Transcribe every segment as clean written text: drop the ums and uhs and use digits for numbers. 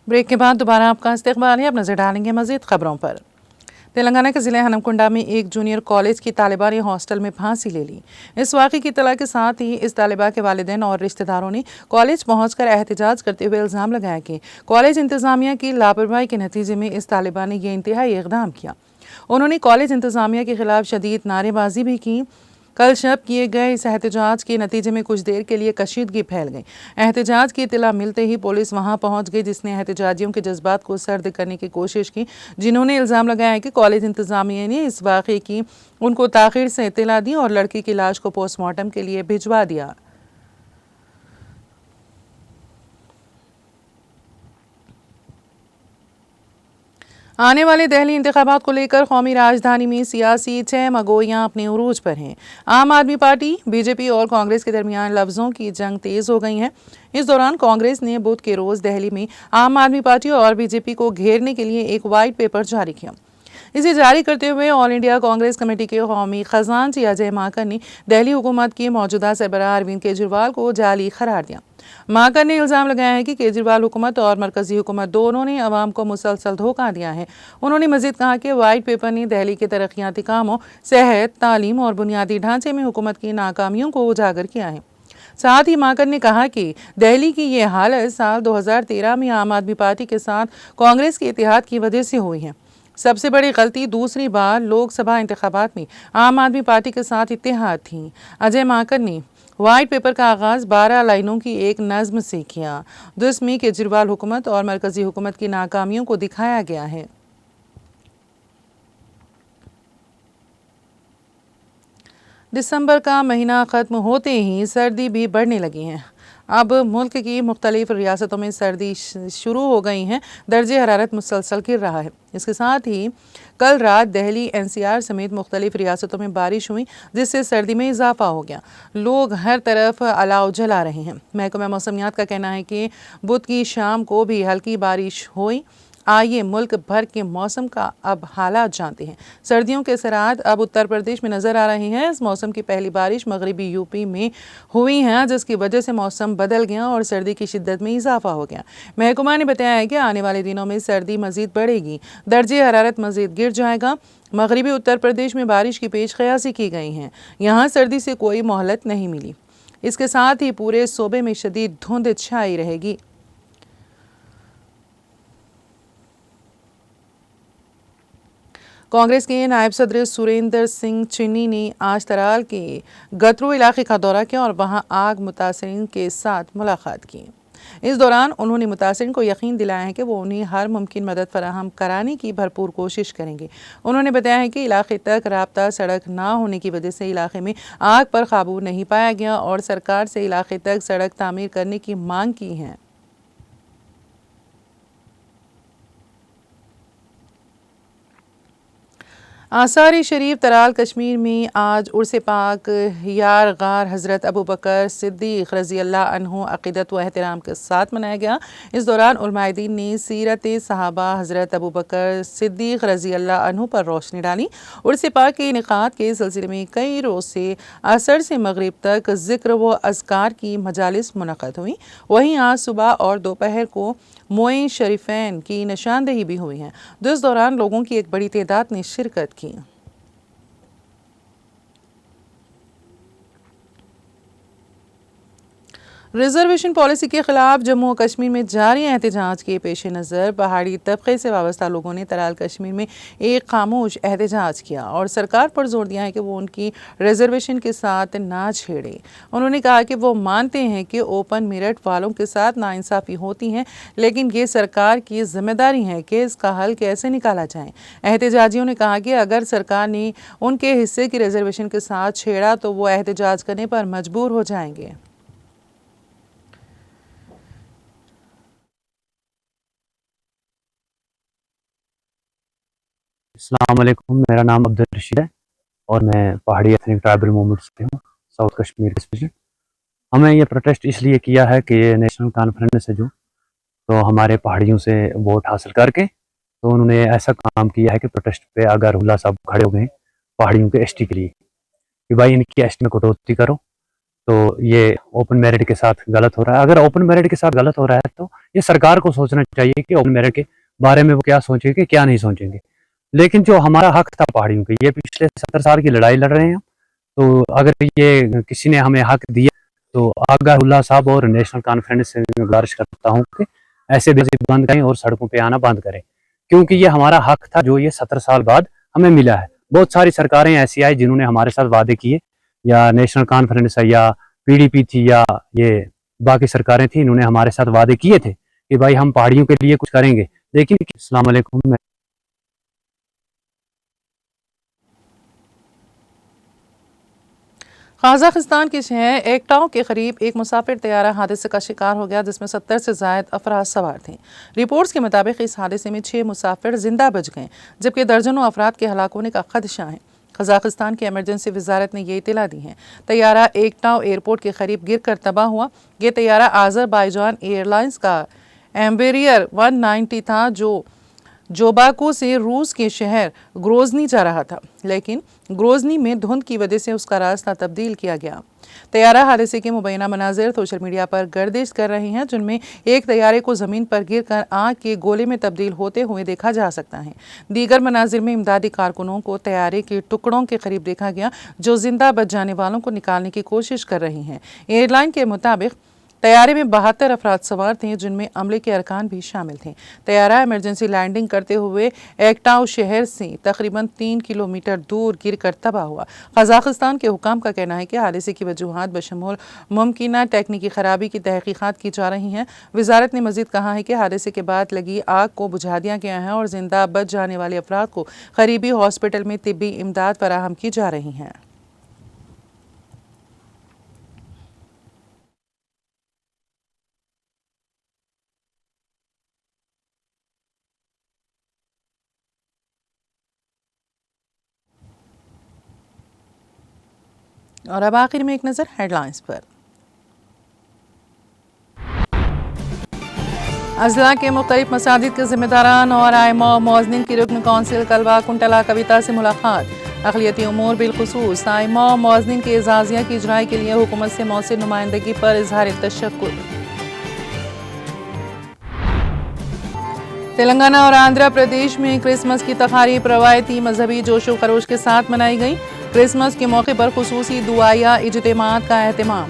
Break के बाद दोबारा आपका इस्तकबाल है। अब नजर डालेंगे मजीद खबरों पर। तेलंगाना के ज़िले हनमकुंडा में एक जूनियर कॉलेज की तालिबा ने हॉस्टल में फांसी ले ली। इस वाक़े की इत्तला के साथ ही इस तालिबा के वालिदैन और रिश्तेदारों ने कॉलेज पहुंचकर एहतजाज करते हुए इल्ज़ाम लगाया कि कॉलेज इंतज़ामिया की लापरवाही के नतीजे में इस तालिबा ने यह इंतहाई इक़दाम किया। उन्होंने कॉलेज इंतज़ामिया के खिलाफ शदीद नारेबाजी भी की। कल शब किए गए इस एहतजाज के नतीजे में कुछ देर के लिए कशीदगी फैल गई। एहतजाज की इत्तला मिलते ही पुलिस वहां पहुंच गई, जिसने एहतजाजियों के जज्बात को सर्द करने की कोशिश की, जिन्होंने इल्ज़ाम लगाया है कि कॉलेज इंतज़ामिया ने इस वाक़े की उनको ताख़ीर से इत्तला दी और लड़की की लाश को पोस्टमार्टम के लिए भिजवा दिया। आने वाले दहली इंतखाबात को लेकर कौमी राजधानी में सियासी तहमगोइयाँ अपने उरूज पर हैं। आम आदमी पार्टी, बीजेपी और कांग्रेस के दरमियान लफ्ज़ों की जंग तेज़ हो गई है। इस दौरान कांग्रेस ने बुध के रोज़ दिल्ली में आम आदमी पार्टी और बीजेपी को घेरने के लिए एक वाइट पेपर जारी किया। इसे जारी करते हुए ऑल इंडिया कांग्रेस कमेटी के कौमी खजानची अजय माकन ने दिल्ली हुकूमत के मौजूदा सरबराह अरविंद केजरीवाल को जाली करार दिया। माकन ने इल्ज़ाम लगाया है कि केजरीवाल हुकूमत और मरकजी हुकूमत दोनों ने अवाम को मुसलसल धोखा दिया है। उन्होंने मजीद कहा कि वाइट पेपर ने दिल्ली के तरक्याती कामों, सेहत, तालीम और बुनियादी ढांचे में हुकूमत की नाकामियों को उजागर किया है। साथ ही माकन ने कहा कि दिल्ली की ये हालत साल 2013 में आम आदमी पार्टी के साथ कांग्रेस के इत्तेहाद की वजह से हुई है। सबसे बड़ी गलती दूसरी बार लोकसभा इंतखाबात में आम आदमी पार्टी के साथ इत्तेहाद थी। अजय माकन ने वाइट पेपर का आगाज़ 12 लाइनों की एक नज़्म से किया, जिसमें केजरीवाल हुकूमत और मरकजी हुकूमत की नाकामियों को दिखाया गया है। दिसंबर का महीना ख़त्म होते ही सर्दी भी बढ़ने लगी है। अब मुल्क की मुख्तलिफ रियासतों में सर्दी शुरू हो गई हैं। दर्जे हरारत मुसलसल गिर रहा है। इसके साथ ही कल रात दिल्ली, एनसीआर समेत मुख्तलिफ रियासतों में बारिश हुई, जिससे सर्दी में इजाफा हो गया। लोग हर तरफ अलाव जला रहे हैं। महकमा मौसमियात का कहना है कि बुध की शाम को भी हल्की बारिश हुई। आइए मुल्क भर के मौसम का अब हालात जानते हैं। सर्दियों के असरात अब उत्तर प्रदेश में नज़र आ रहे हैं। इस मौसम की पहली बारिश मगरबी यूपी में हुई है, जिसकी वजह से मौसम बदल गया और सर्दी की शिद्दत में इजाफा हो गया। महकमा ने बताया है कि आने वाले दिनों में सर्दी मज़ीद बढ़ेगी, दर्जे हरारत मज़ीद गिर जाएगा। मगरबी उत्तर प्रदेश में बारिश की पेशकयासी की गई है। यहाँ सर्दी से कोई मोहलत नहीं मिली। इसके साथ ही पूरे सूबे में शदीद धुंध छाई रहेगी। कांग्रेस के नायब सदर सुरेंद्र सिंह चिन्नी ने आज तराल के गतरू इलाके का दौरा किया और वहां आग मुतासरीन के साथ मुलाकात की। इस दौरान उन्होंने मुतासरीन को यकीन दिलाया है कि वो उन्हें हर मुमकिन मदद फराहम कराने की भरपूर कोशिश करेंगे। उन्होंने बताया है कि इलाके तक राब्ता सड़क ना होने की वजह से इलाके में आग पर काबू नहीं पाया गया और सरकार से इलाके तक सड़क तामीर करने की मांग की है। आसार शरीफ तराल कश्मीर में आज उर्स पाक यार गार हज़रत अबू बकर सिद्दीक़ रज़ी अल्लाह अन्हु अक़ीदत व एहतराम के साथ मनाया गया। इस दौरान उलमाए दीन ने सीरत सहाबा हज़रत अबू बकर सिद्दीक़ रज़ी अल्लाह अन्हु पर रोशनी डाली। उर्स पाक के इनेक़ाद के सिलसिले में कई रोज़ से असर से मगरिब तक ज़िक्र व अज़कार की मजालिस मुनक़द हुई। वहीं आज सुबह और दोपहर को मोए शरीफ़ैन की निशानदेही भी हुई है, जिस दौरान लोगों की एक बड़ी तादाद ने शिरकत की। रिजर्वेशन पॉलिसी के खिलाफ जम्मू कश्मीर में जारी एहतजाज के पेश नज़र पहाड़ी तबके से वाबस्ता लोगों ने तराल कश्मीर में एक खामोश एहतजाज किया और सरकार पर जोर दिया है कि वो उनकी रिजर्वेशन के साथ ना छेड़े। उन्होंने कहा कि वो मानते हैं कि ओपन मेरिट वालों के साथ नाइंसाफ़ी होती है, लेकिन ये सरकार की जिम्मेदारी है कि इसका हल कैसे निकाला जाए। एहतजाजियों ने कहा कि अगर सरकार ने उनके हिस्से की रिजर्वेशन के साथ छेड़ा तो वो एहतजाज करने पर मजबूर हो जाएंगे। अस्सलाम वालेकुम, मेरा नाम अब्दुल रशीद है और मैं पहाड़ी एथनिक ट्राइबल मूवमेंट से हूँ, साउथ कश्मीर डिस्ट्रिक्ट। हमें ये प्रोटेस्ट इसलिए किया है कि नेशनल कॉन्फ्रेंस है जो तो हमारे पहाड़ियों से वोट हासिल करके तो उन्होंने ऐसा काम किया है कि प्रोटेस्ट पे अगर हुल्ला साहब खड़े हो गए पहाड़ियों के एसटी के लिए कि भाई इनकी एसटी में कटौती करो, तो ये ओपन मेरिट के साथ गलत हो रहा है। अगर ओपन मेरिट के साथ गलत हो रहा है तो ये सरकार को सोचना चाहिए कि ओपन मेरिट के बारे में वो क्या सोचेंगे, क्या नहीं सोचेंगे। लेकिन जो हमारा हक था पहाड़ियों के, ये पिछले 70 साल की लड़ाई लड़ रहे हैं, तो अगर ये किसी ने हमें हक दिया तो आगा उल्लाह साहब और नेशनल कॉन्फ्रेंस से मैं गुजारिश करता हूँ कि ऐसे विजिट बंद करें और सड़कों पे आना बंद करें, क्योंकि ये हमारा हक था जो ये 70 साल बाद हमें मिला है। बहुत सारी सरकारें ऐसी आई जिन्होंने हमारे साथ वादे किए, या नेशनल कॉन्फ्रेंस है या पीडीपी थी या ये बाकी सरकारें थी, इन्होंने हमारे साथ वादे किए थे कि भाई हम पहाड़ियों के लिए कुछ करेंगे। लेकिन अस्सलाम वालेकुम। कजाकिस्तान के शहर एकटाउ के करीब एक मुसाफिर तैयारा हादसे का शिकार हो गया, जिसमें 70 से ज़ायद अफराद सवार थे। रिपोर्ट्स के मुताबिक इस हादसे में 6 मुसाफिर जिंदा बच गए, जबकि दर्जनों अफराद के हलाक होने का खदशा है। कजाकिस्तान की एमरजेंसी वजारत ने यह इतला दी है। तैयारा एकटाउ एयरपोर्ट के करीब गिर कर तबाह हुआ। ये तैयारा आज़रबाईजान एयरलाइंस का एम्बेरियर 190 था, जो जोबाको से रूस के शहर ग्रोजनी जा रहा था, लेकिन ग्रोजनी में धुंध की वजह से उसका रास्ता तब्दील किया गया। तैयारा हादसे के मुबैना मनाजिर सोशल मीडिया पर गर्दिश कर रहे हैं, जिनमें एक तैयारे को ज़मीन पर गिरकर आग के गोले में तब्दील होते हुए देखा जा सकता है। दीगर मनाजिर में इमदादी कारकुनों को तैयारे के टुकड़ों के करीब देखा गया, जो जिंदा बच जाने वालों को निकालने की कोशिश कर रही हैं। एयरलाइन के मुताबिक तैयारे में 72 अफराद सवार थे, जिनमें अमले के अरकान भी शामिल थे। तैयारा इमरजेंसी लैंडिंग करते हुए एकटाउ शहर से तकरीबन 3 किलोमीटर दूर गिरकर तबाह हुआ। कजाकिस्तान के हुकाम का कहना है कि हादसे की वजूहात बशमूल मुमकिना टेक्निकी खराबी की तहकीकात की जा रही हैं। वजारत ने मजीद कहा है कि हादसे के बाद लगी आग को बुझा दिया गया है और जिंदा बच जाने वाले अफराद को करीबी हॉस्पिटल में तिब्बी इमदाद फराहम की जा रही है। और अब आखिर में एक नज़र हेडलाइंस पर। अजला के मुख्तलिफ मसाजिद के जिम्मेदारान और आइमा मौज़निन की रुकन कौंसिल कलवा कुंटला कविता से मुलाकात। अक़लियती उमूर बिलखुसूस आइमा मौज़निन के एजाज़िया की इजराई के लिए हुकूमत से मौसर नुमाइंदगी पर इज़हार तशक्कुर। तेलंगाना और आंध्र प्रदेश में क्रिसमस की तक़रीब रवायती मजहबी जोशो खरोश के साथ मनाई गई। क्रिसमस के मौके पर खुसूसी दुआया इज्तिमात का एहतमाम।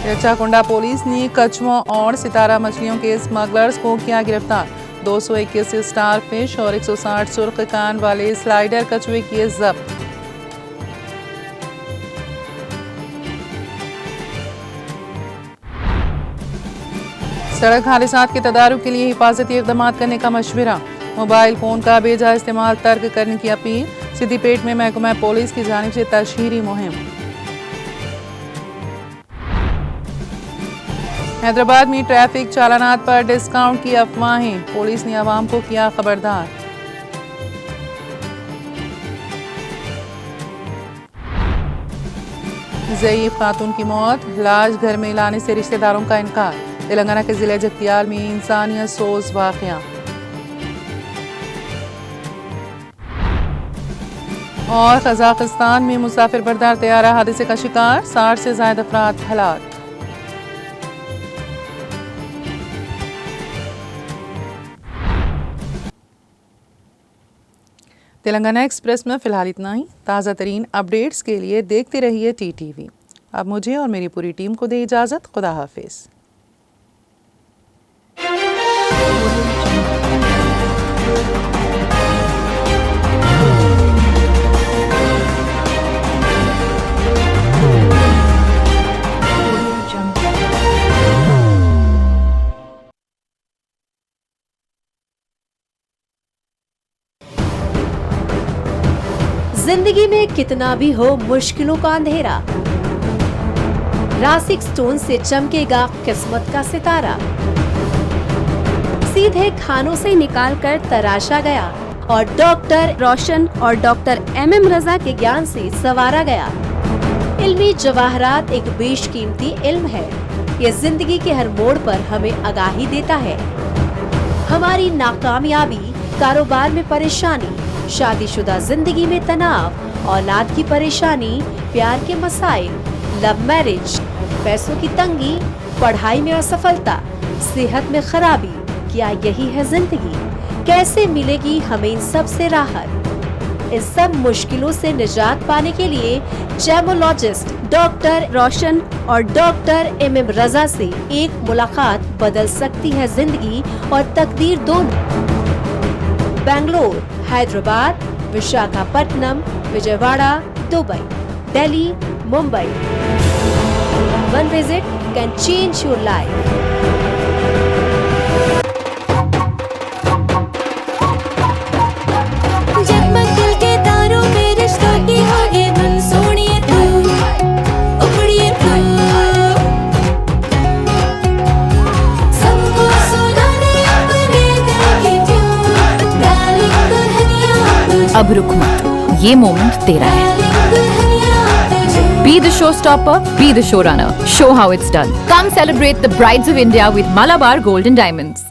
रचाकुंडा पुलिस ने कछुओं और सितारा मछलियों के स्मगलर्स को किया गिरफ्तार। 221 स्टार फिश और 160 सुर्ख कान वाले स्लाइडर कछुए किए जब्त। सड़क हादसात के तदारुक के लिए हिफाजती इक़दाम करने का मशवरा। मोबाइल फ़ोन का बेजा इस्तेमाल तर्क करने की अपील। सिद्दीपेट में महकमा पुलिस की जानिब से तशहीरी मुहिम। हैदराबाद में ट्रैफिक चालानात पर डिस्काउंट की अफवाहें, पुलिस ने आवाम को किया खबरदार। ज़ईफ़ खातून की मौत, लाश घर में लाने से रिश्तेदारों का इनकार। तेलंगाना के जिले जगतियाल में इंसानियत सोज वाक़या। और कजाकिस्तान में मुसाफिर बरदार तैयारा हादसे का शिकार, 60 से ज़ायद अफराद हलाक। तेलंगाना एक्सप्रेस में फ़िलहाल इतना ही। ताज़ा तरीन अपडेट्स के लिए देखते रहिए TTV। अब मुझे और मेरी पूरी टीम को दे इजाज़त। खुदा हाफिज़। जिंदगी में कितना भी हो मुश्किलों का अंधेरा, रासिक स्टोन से चमकेगा किस्मत का सितारा। सीधे खानों से निकाल कर तराशा गया और डॉक्टर रोशन और डॉक्टर MM रजा के ज्ञान से संवारा गया। इल्मी जवाहरात एक बेशकीमती इल्म है। ये जिंदगी के हर मोड़ पर हमें आगाही देता है। हमारी नाकामयाबी, कारोबार में परेशानी, शादीशुदा जिंदगी में तनाव औलाद की परेशानी, प्यार के मसाइल, लव मैरिज, पैसों की तंगी, पढ़ाई में असफलता, सेहत में खराबी, क्या यही है जिंदगी? कैसे मिलेगी हमें इन सब से राहत? इन सब मुश्किलों से निजात पाने के लिए जेमोलॉजिस्ट डॉक्टर रोशन और डॉक्टर MM रजा से एक मुलाकात बदल सकती है जिंदगी और तकदीर दोनों। Bangalore, Hyderabad, Visakhapatnam, Vijayawada, Dubai, Delhi, Mumbai. One visit can change your life. जगमग दिल के तारों पे रिश्तों की होगी धुन, सोनिए तू, उखड़िए तू, सबको सुना दे अपने दिल की ट्यून, डार्लिंग दुल्हनिया तुझे, अब रुक मत, ये मोमेंट तेरा है। डार्लिंग दुल्हनिया तुझे। Be the showstopper, be the showrunner. Show how it's done. Come celebrate the Brides of India with Malabar Gold and Diamonds.